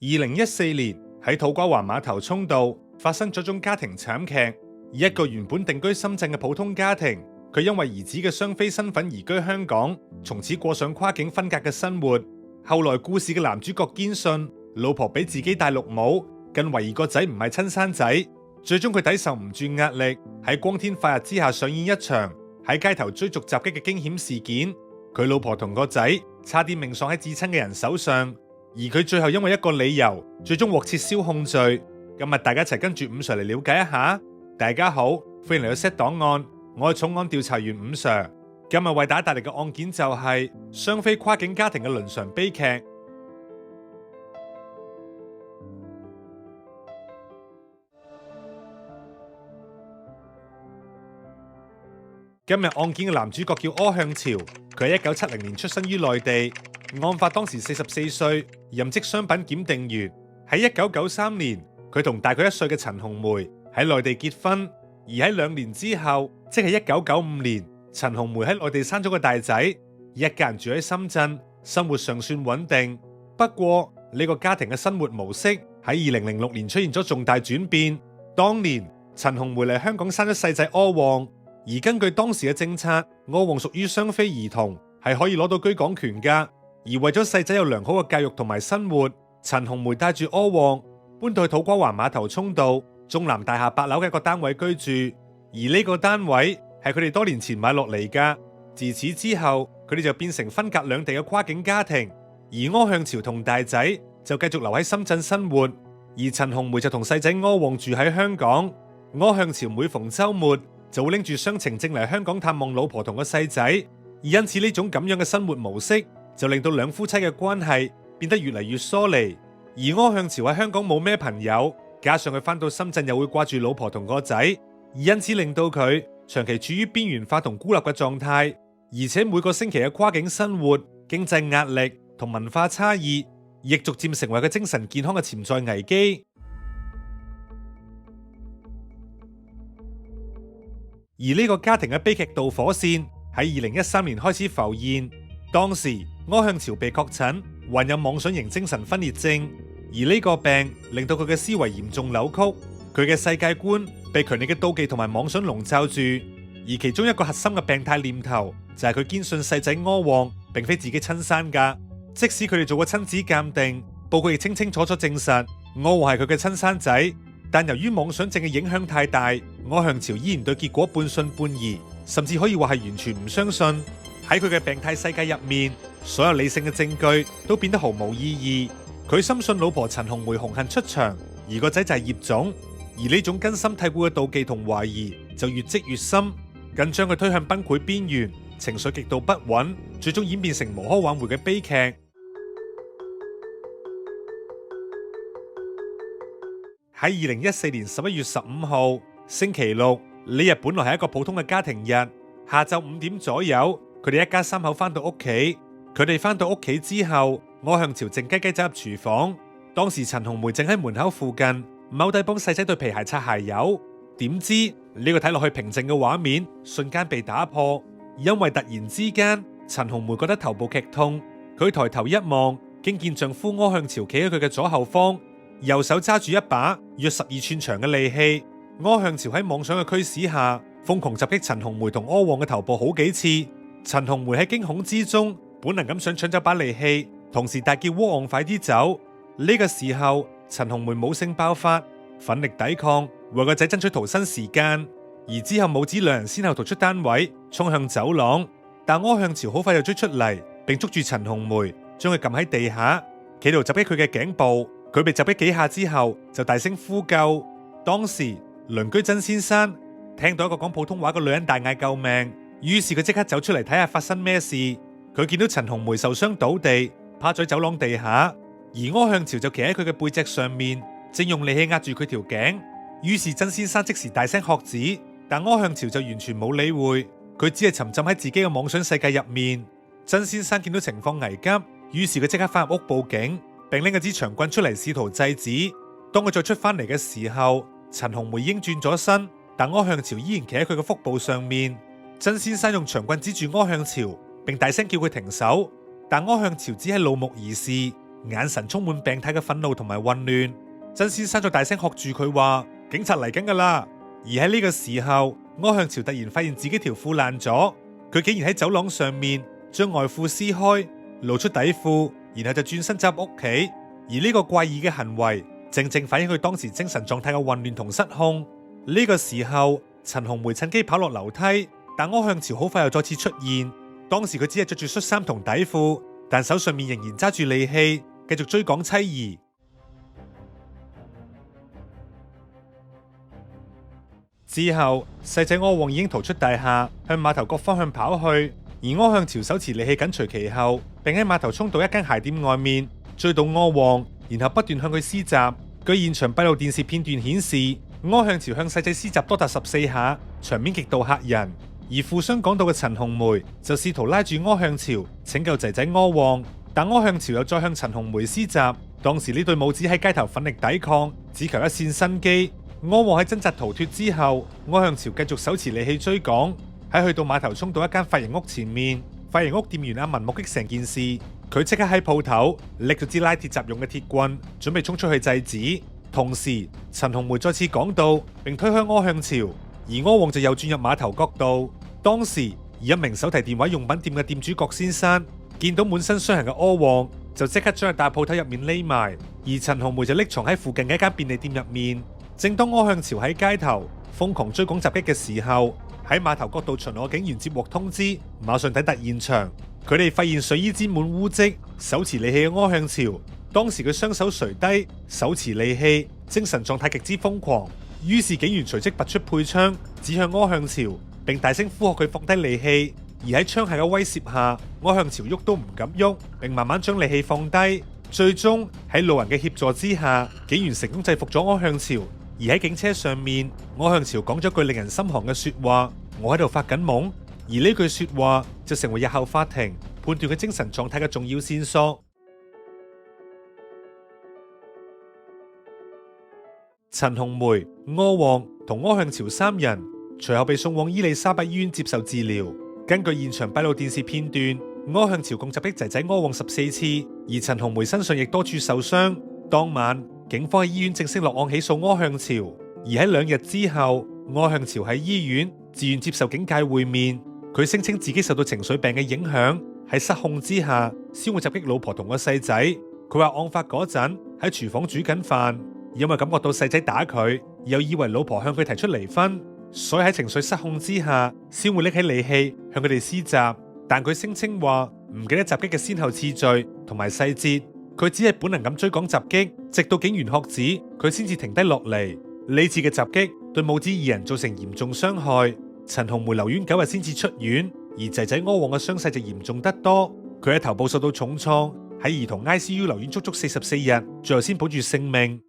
2014年喺土瓜灣碼頭涌道發生咗宗家庭慘劇，一個原本定居深圳嘅普通家庭，佢因為兒子嘅雙非身份移居香港，從此過上跨境分隔嘅生活。後來故事嘅男主角堅信老婆俾自己戴綠帽，更懷疑個仔唔係親生仔，最終佢抵受唔住壓力，喺光天化日之下上演一場喺街頭追逐襲擊嘅驚險事件。佢老婆同個仔差啲命喪喺至親嘅人手上，而佢最後因為一個理由，最終獲撤銷控罪。今日大家一齊跟住伍 Sir 嚟了解一下。大家好，歡迎嚟到 SET 檔案，我係重案調查員伍 Sir。今日為大家帶嚟嘅案件就係雙非跨境家庭嘅倫常悲劇。今日案件嘅男主角叫柯向潮，佢喺1970年出生於內地，案發當時44歲，任職商品檢定員。喺1993年，佢同大佢1歲嘅陳紅梅喺內地結婚，而喺2年之後，即係1995年，陳紅梅喺內地生咗個大仔，一家人住喺深圳，生活尚算穩定。不過呢個家庭嘅生活模式喺2006年出現咗重大轉變。當年陳紅梅嚟香港生咗細仔柯旺。而根據當時嘅政策，柯旺屬於雙非兒童，係可以攞到居港權噶。而為咗細仔有良好嘅教育同埋生活，陳紅梅帶住柯旺搬到去土瓜灣碼頭涌道中南大廈8樓嘅一個單位居住。而呢個單位係佢哋多年前買落嚟噶。自此之後，佢哋就變成分隔兩地嘅跨境家庭。而柯向潮同大仔就繼續留喺深圳生活，而陳紅梅就同細仔柯旺住喺香港。柯向潮每逢週末就會拎住雙程證嚟香港探望老婆同個細仔，而因此呢種咁樣嘅生活模式就令到兩夫妻嘅關係變得越嚟越疏離。而柯向潮喺香港冇咩朋友，加上佢返到深圳又會掛住老婆同個仔，而因此令到佢長期處於邊緣化同孤立嘅狀態。而且每個星期嘅跨境生活、經濟壓力同文化差異，亦逐漸成為佢精神健康嘅潛在危機。而呢個家庭嘅悲劇導火線喺2013年開始浮現。當時柯向潮被確診患有妄想型精神分裂症，而呢個病令到佢嘅思維嚴重扭曲，佢嘅世界觀被強烈嘅妒忌同埋妄想籠罩住。而其中一個核心嘅病態念頭就係佢堅信細仔柯旺並非自己親生噶，即使佢哋做過親子鑑定，報告亦清清楚楚證實柯旺係佢嘅親生仔。但由於妄想症嘅影響太大，柯向潮依然對結果半信半疑，甚至可以話係完全唔相信。喺佢嘅病態世界入面，所有理性嘅證據都變得毫無意義。佢深信老婆陳紅梅紅杏出牆，而個仔就係葉總。而呢種根深蒂固嘅妒忌同懷疑就越積越深，更將佢推向崩潰邊緣，情緒極度不穩，最終演變成無可挽回嘅悲劇。喺2014年11月15號星期六，呢日本來係一個普通嘅家庭日。下晝5點左右，佢哋一家3口返到屋企。佢哋返到屋企之後，柯向潮靜雞雞走入廚房。當時陳紅梅正喺門口附近踎低幫細仔對皮鞋擦鞋油。點知呢個睇落去平靜嘅畫面瞬間被打破，因為突然之間陳紅梅覺得頭部劇痛。佢抬頭一望，竟見丈夫柯向潮企喺佢嘅左後方，右手揸住一把約12寸長嘅利器。柯向潮喺妄想嘅驅使下，瘋狂襲擊陳紅梅同柯旺嘅頭部好幾次。陳紅梅喺驚恐之中，本能咁想搶走把利器，同時大叫柯旺快啲走。呢個時候，陳紅梅母性爆發，奮力抵抗，為個仔爭取逃生時間。而之後母子兩人先後逃出單位，衝向走廊。但柯向潮好快就追出嚟，並捉住陳紅梅，將佢撳喺地下，企圖襲擊佢嘅頸部。佢被襲擊幾下之後，就大聲呼救。當時鄰居曾先生聽到一個講普通話嘅女人大嗌救命，於是佢即刻走出嚟睇下發生咩事。佢見到陳紅梅受傷倒地，趴咗喺走廊地下，而柯向潮就騎喺佢嘅背脊上面，正用利器壓住佢條頸。於是曾先生即時大聲喝止，但柯向潮就完全冇理會，佢只係沉浸喺自己嘅妄想世界入面。曾先生見到情況危急，於是佢即刻翻入屋報警，並拎一支長棍出嚟試圖制止。當佢再出翻嚟嘅時候，陳紅梅已經轉咗身，但柯向潮依然企喺佢嘅腹部上面。曾先生用長棍指住柯向潮，並大聲叫佢停手，但柯向潮只係怒目而視。眼神充滿病態嘅憤怒同埋混亂。曾先生就大聲喝住佢話：警察嚟緊噶啦！而喺呢個時候，柯向朝突然發現自己條褲爛咗，佢竟然喺走廊上面將外褲撕開，露出底褲，然後就轉身走入屋企。而呢個怪異嘅行為，正正反映佢當時精神狀態嘅混亂同失控。呢個時候，陳紅梅趁機跑落樓梯，但柯向朝好快又再次出現。當時佢只係着住恤衫同底褲，但手上面仍然揸住利器，繼續追趕妻兒。之後，細仔柯旺已經逃出大廈，向碼頭角方向跑去，而柯向朝手持利器緊隨其後，並喺碼頭涌道一間鞋店外面追到柯旺，然後不斷向佢施襲。據現場閉路電視片段顯示，柯向朝向細仔施襲多達14下，場面極度嚇人。而負傷趕到嘅陳紅梅就試圖拉住柯向朝拯救仔仔柯旺，但柯向朝又再向陳紅梅施襲。當時呢對母子喺街頭奮力抵抗，只求一線生機。柯旺喺掙扎逃脫之後，柯向朝繼續手持利器追趕。喺去到碼頭涌道一間髮型屋前面，髮型屋店員阿文目擊成件事，佢即刻喺鋪頭拎咗支拉鐵閘用嘅鐵棍，準備衝出去制止。同時，陳紅梅再次趕到，並推開柯向朝，而柯旺就又轉入碼頭角度。當時，一名手提電話用品店嘅店主郭先生見到滿身傷痕嘅柯旺，就即刻將佢帶鋪頭入面匿埋，而陳紅梅就匿藏喺附近嘅一間便利店入面。正當柯向朝喺街頭瘋狂追趕襲擊嘅時候，喺碼頭角度巡邏警員接獲通知，馬上抵達現場。佢哋發現睡衣沾滿污漬，手持利器嘅柯向朝，當時佢雙手垂低，手持利器，精神狀態極之瘋狂。於是警員隨即拔出配槍，指向柯向朝，並大聲呼喝佢放低利器。而喺槍械嘅威懾下，柯向朝喐都唔敢喐，並慢慢將利器放低。最終喺路人嘅協助之下，警員成功制服咗柯向朝。而喺警車上面，柯向朝講咗句令人心寒嘅說話：我喺度發緊夢。而呢句說話就成為日後法庭判斷佢精神狀態嘅重要線索。陳紅梅、柯旺同柯向朝三人隨後被送往伊利沙伯醫院接受治療。根據現場閉路電視片段，柯向朝共襲擊仔仔柯旺14次，而陳紅梅身上亦多處受傷。當晚，警方喺醫院正式落案起訴柯向朝。而喺2日之後，柯向朝喺醫院自願接受警戒會面。佢聲稱自己受到情緒病嘅影響，喺失控之下先會襲擊老婆同個細仔。佢話案發嗰陣喺廚房煮緊飯，因為感覺到細仔打佢，又以為老婆向佢提出離婚，所以喺情緒失控之下先會拎起利器向佢哋施襲。但佢聲稱話唔記得襲擊嘅先後次序同埋細節，佢只係本能咁追趕襲擊，直到警員喝止，佢先至停低落嚟。呢次嘅襲擊對母子2人造成嚴重傷害。陳紅梅留院9日先至出院，而仔仔柯旺嘅傷勢就嚴重得多。佢喺頭部受到重創，喺兒童 ICU 留院足足44日，最後先保住性命。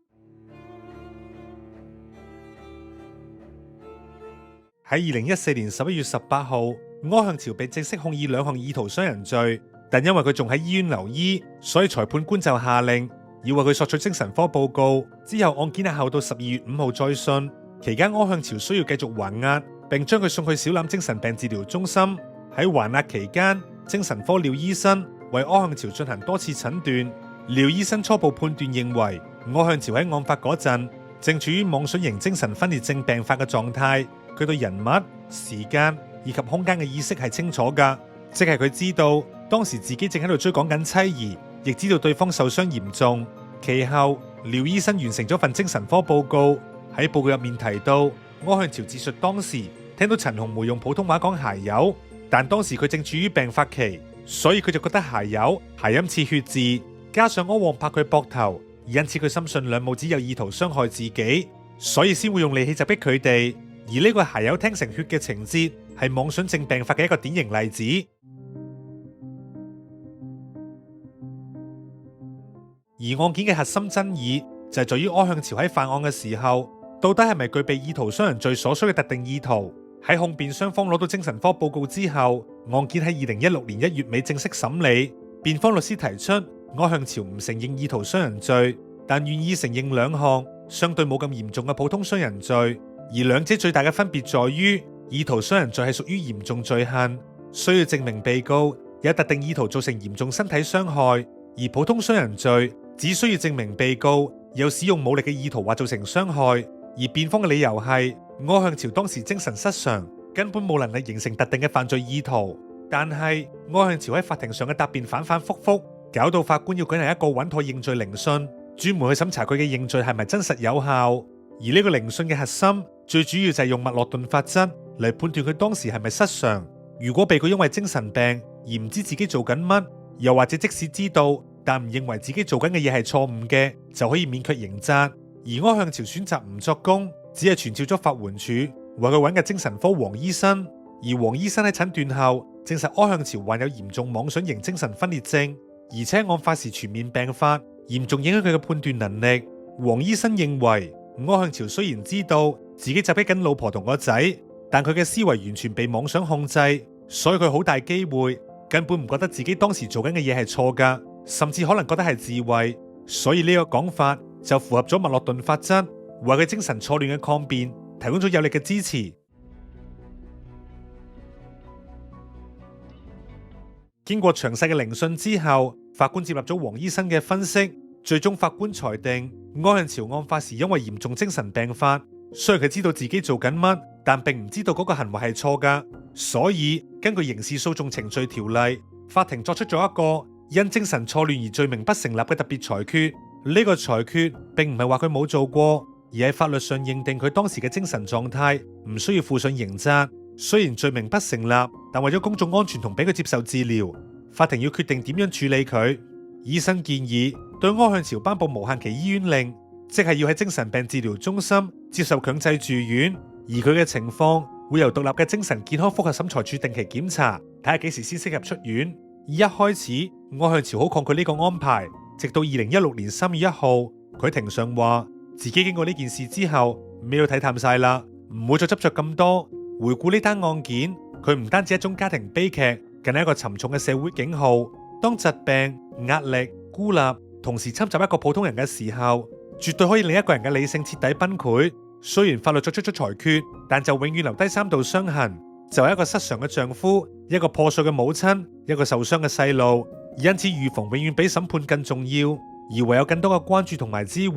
喺2014年11月18號，柯向朝被正式控以2項意圖傷人罪，但因為佢仲喺醫院留醫，所以裁判官就下令要為佢索取精神科報告。之後案件押後到12月5號再訊，期間柯向朝需要繼續還押，並將佢送去小欖精神病治療中心。喺還押期間，精神科廖醫生為柯向朝進行多次診斷。廖醫生初步判斷認為，柯向朝喺案發嗰陣正處於妄想型精神分裂症病發嘅狀態。佢對人物、時間以及空間嘅意識係清楚噶，即係佢知道當時自己正喺度追趕緊妻兒，亦知道對方受傷嚴重。其後，廖醫生完成咗份精神科報告，喺報告入面提到，柯向朝自述當時聽到陳紅梅用普通話講鞋油，但當時佢正處於病發期，所以佢就覺得鞋油諧音似血字，加上柯旺拍佢膊頭，因此佢深信兩母子有意圖傷害自己，所以先會用利器襲擊佢哋。而呢個鞋油聽成血嘅情節係妄想症病發嘅一個典型例子。而案件嘅核心爭議就係在於柯向朝喺犯案嘅時候，到底係咪具備意圖傷人罪所需嘅特定意圖？喺控辯雙方攞到精神科報告之後，案件喺2016年1月尾正式審理。辯方律師提出柯向朝唔承認意圖傷人罪，但願意承認2項相對冇咁嚴重嘅普通傷人罪。而兩者最大嘅分別在於，意圖傷人罪係屬於嚴重罪行，需要證明被告有特定意圖造成嚴重身體傷害，而普通傷人罪只需要證明被告有使用武力嘅意圖或造成傷害，而辯方嘅理由係柯向潮當時精神失常，根本冇能力形成特定嘅犯罪意圖。但係柯向潮喺法庭上嘅答辯反反复复，搞到法官要舉行一個穩妥認罪聆訊，專門去審查佢嘅認罪係咪真實有效。而呢個聆訊嘅核心最主要就係用麥諾頓法則嚟判斷佢當時係咪失常。如果被告因為精神病而唔知自己做緊乜，又或者即使知道但唔認為自己做緊嘅嘢係錯誤嘅，就可以免卻刑責。而柯向潮選擇唔作供，只係傳召咗法援署為佢揾嘅精神科黃醫生。而黃醫生喺診斷後證實柯向潮患有嚴重妄想型精神分裂症，而且案發時全面病發，嚴重影響佢嘅判斷能力。黃醫生認為柯向潮雖然知道自己襲擊緊老婆同個仔，但佢嘅思維完全被妄想控制，所以佢好大機會根本唔覺得自己當時做緊嘅嘢係錯噶，甚至可能覺得係自衛。所以呢個講法就符合咗麥諾頓法則，為佢精神錯亂嘅抗辯提供咗有力嘅支持。經過詳細嘅聆訊之後，法官接納咗黃醫生嘅分析，最終法官裁定柯向潮案發時因為嚴重精神病發，雖然佢知道自己做緊乜，但並唔知道嗰個行為係錯噶，所以根據刑事訴訟程序條例，法庭作出咗一個因精神錯亂而罪名不成立嘅特別裁決。呢個裁決並唔係話佢冇做過，而係法律上認定佢當時嘅精神狀態唔需要負上刑責。雖然罪名不成立，但為咗公眾安全同俾佢接受治療，法庭要決定點樣處理佢。醫生建議對柯向潮頒布無限期醫院令，即係要喺精神病治療中心接受強制住院，而佢嘅情況會由獨立嘅精神健康複核審裁處定期檢查，睇下幾時先適合出院。一開始柯向潮好抗拒呢個安排，直到2016年3月1號，佢庭上話自己經過呢件事之後，咩都睇淡晒啦，唔會再執着咁多。回顧呢單案件，佢唔單止一宗家庭悲劇，更係一個沉重嘅社會警號。當疾病、壓力、孤立同時侵襲一個普通人嘅時候，絕對可以令一個人嘅理性徹底崩潰。雖然法律作出咗裁決，但就永遠留低3道傷痕，就係一個失常嘅丈夫，一個破碎嘅母親，一個受傷嘅細路。因此預防永遠比審判更重要，而唯有更多嘅關注同埋支援，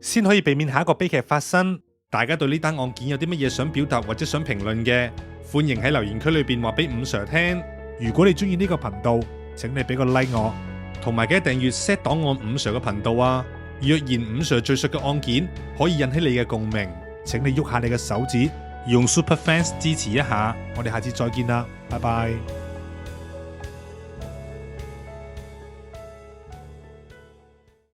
先可以避免下一個悲劇發生。大家對呢單案件有啲乜嘢想表達或者想評論嘅，歡迎喺留言區裏邊話俾伍 Sir 聽。如果你中意呢個頻道，請你俾個 like 我，同埋記得訂閱 set 檔案伍 Sir 嘅頻道啊！若然伍 Sir 敘述嘅案件可以引起你嘅共鳴，請你喐下你嘅手指，用 Super Fans 支持一下。我哋下次再見啦，拜拜。